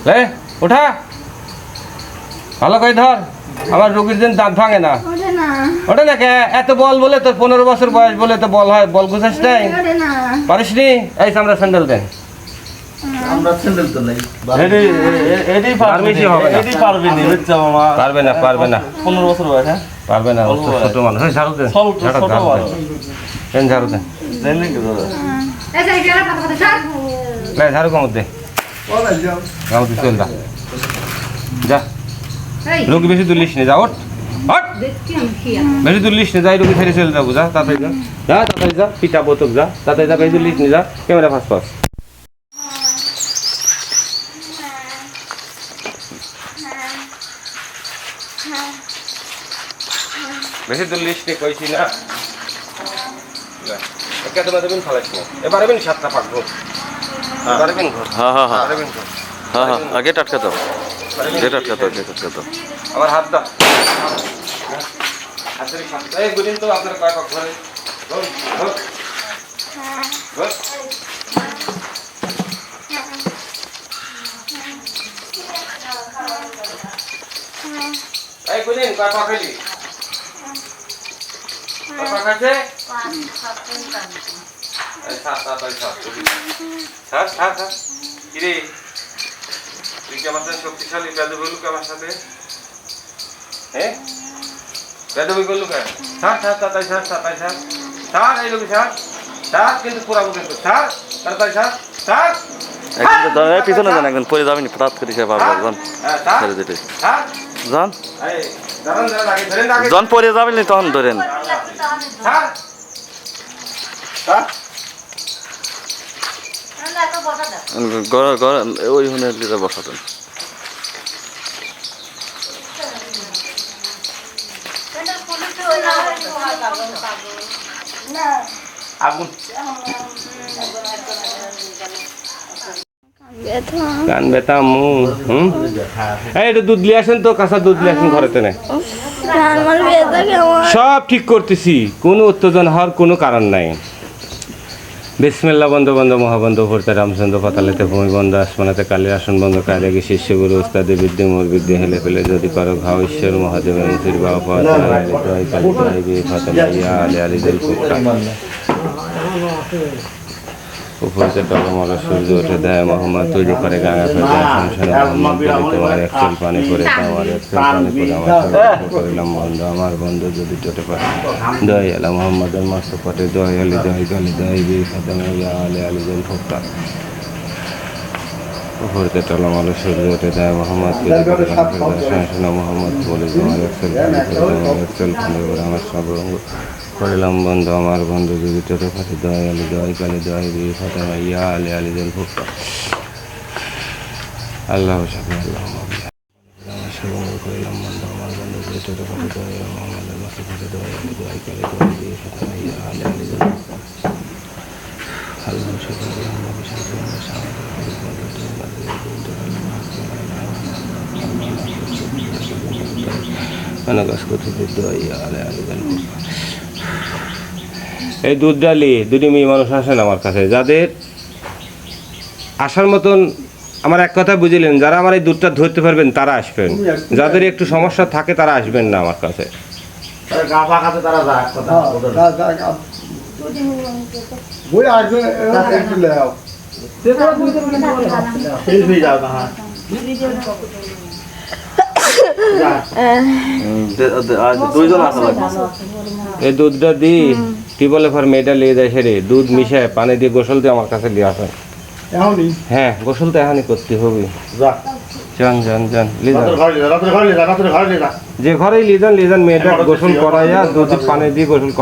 লে ওঠা ভালো করে ধর আমার রোগীর দিন দাঁত ভাঙে না ওটা না কে এত বল বলে তোর 15 বছর বয়স বলে তো বল হয় বল গুছাস নাই পারিস নি এই আমরা স্যান্ডেল দেন আমরা স্যান্ডেল তো নাই এডি পারমিশন হবে না এডি পারবে নি বুঝছো মামা পারবে না 15 বছর বয়স হ্যাঁ পারবে না ছোট মানুষ হই ঝাড়ু দেন ছোট মানুষ দেন ঝাড়ু দেন দেন নাকি দাদা এই যে গেলা কথা কথা ছাড় লে ঝাড়ু কম দে ওলা যাও গাও তুই চল যা এই রোগী বেশি তুলিস নি যা ওঠ ওঠ দেখছি আমি কি বেশি তুলিস নি যাই রোগী ছেড়ে চলে যাবো যা তাড়াতাড়ি যা তাড়াতাড়ি যা পিটা বোতক যা তাড়াতাড়ি যা বেশি তুলিস নি যা ক্যামেরা ফাঁস বেশি তুলিস নি কইছি না একা তোমাদের বিন ফালাইস না এবারে বিন সাতটা পাকবো এবারে বিন ঘর হ্যাঁ এবারে বিন ঘর আগে টাটকা দাও আমার হাত দাও হাতের সাথে এই গুদিন তো আপনার কয় পাক ঘরে ঘর এই গুদিন কয় পাক হইলি কয় পাক আছে এই সাত কি রে তুই কি আমার সাথে শক্তিশালী বেদবই লুক আমার সাথে হ্যাঁ বেদবই করলু কেন ছাড় এই লোক ছাড় কিন্তু পুরাবো কিন্তু ছাড় তাড়াতাড়ি ছাড় পিছনে যান একদম পরে যাবেনি হঠাৎ করে সে বাবা যান ছেড়ে দিতে যান জন পরে যাবেন তখন ধরেন ওই হনে বসাতেন আগুন কান বেতা এই একটু দুধ লিয়ে আসেন তো কাঁচা দুধ লিয়ে আসেন ঘরেতে না সব ঠিক করতেছি কোনো উত্তেজন হওয়ার কোনো কারণ নাই বিসমিল্লাহ বন্ধ মহাবন্ধ ভর্তা রামচন্দ্র পাতালেতে ভূমি বন্ধ আসমানাতে কালীর আসন বন্ধ কায়দা গিয়ে শিষ্য গুরু উস্তাদে বিদ্যে মোর বিদ্যে হেলে ফেলে যদি পারো ঘাও ঈশ্বর মহাদেবের মুক্তির বাবা পাওয়া আলে আলি জল উপরে টলমল সূর্য ওঠে দেয় মোহাম্মদ তৈরি করে গাঙা ফেলে সংসারে মোহাম্মদ বলি তোমার একচল পানি করে আমার একচল পানি করে আমার করিলাম বন্ধ আমার বন্ধু যদি টোটে পারে দয় আলা মোহাম্মদের মস্ত পটে দয় আলি দয় গলি দয় বীর ফাতেমা আলে আলি জল ফোকটা উপরে টলমল সূর্য ওঠে দেয় মোহাম্মদ তৈরি করে গাঙা ফেলে সংসারে মোহাম্মদ বলি তোমার একচল পানি করে আমার সর্বঙ্গ করিলাম বন্ধু আমার বন্ধু যদি টোটো ফাটে দয় আলি দয় কালি দয় বীর ফাতেমা আলে আলি জল ফোকটা আল্লাহ সাথে আল্লাহ সর্বঙ্গ করিলাম বন্ধু আমার বন্ধু যদি টোটো ফাটে দয় মোহাম্মদের মস্ত ফাটে দয় আলি দয় কালি দয় বীর ফাতেমা আলে আলি জল আল্লাহ সাথে এই দুধ ডালি দুটি মেয়ে মানুষ আসেন আমার কাছে যাদের আসার মতন আমার এক কথা বুঝলেন যারা আমার এই দুধটা ধরতে পারবেন তারা আসবেন যাদের একটু সমস্যা থাকে তারা আসবেন না আমার কাছে এই দুধটা দি টিউবওয়েলে ফর মেয়েটা নিয়ে যায় সেরে দুধ মিশায় পানি দিয়ে গোসল দিয়ে আমার কাছে দিয়ে আসেন হ্যাঁ গোসল তো এখনই করতে হবে যান যে ঘরেই লিয়ে যান মেয়েটা গোসল করাইয়া দুধ পানি দিয়ে গোসল করা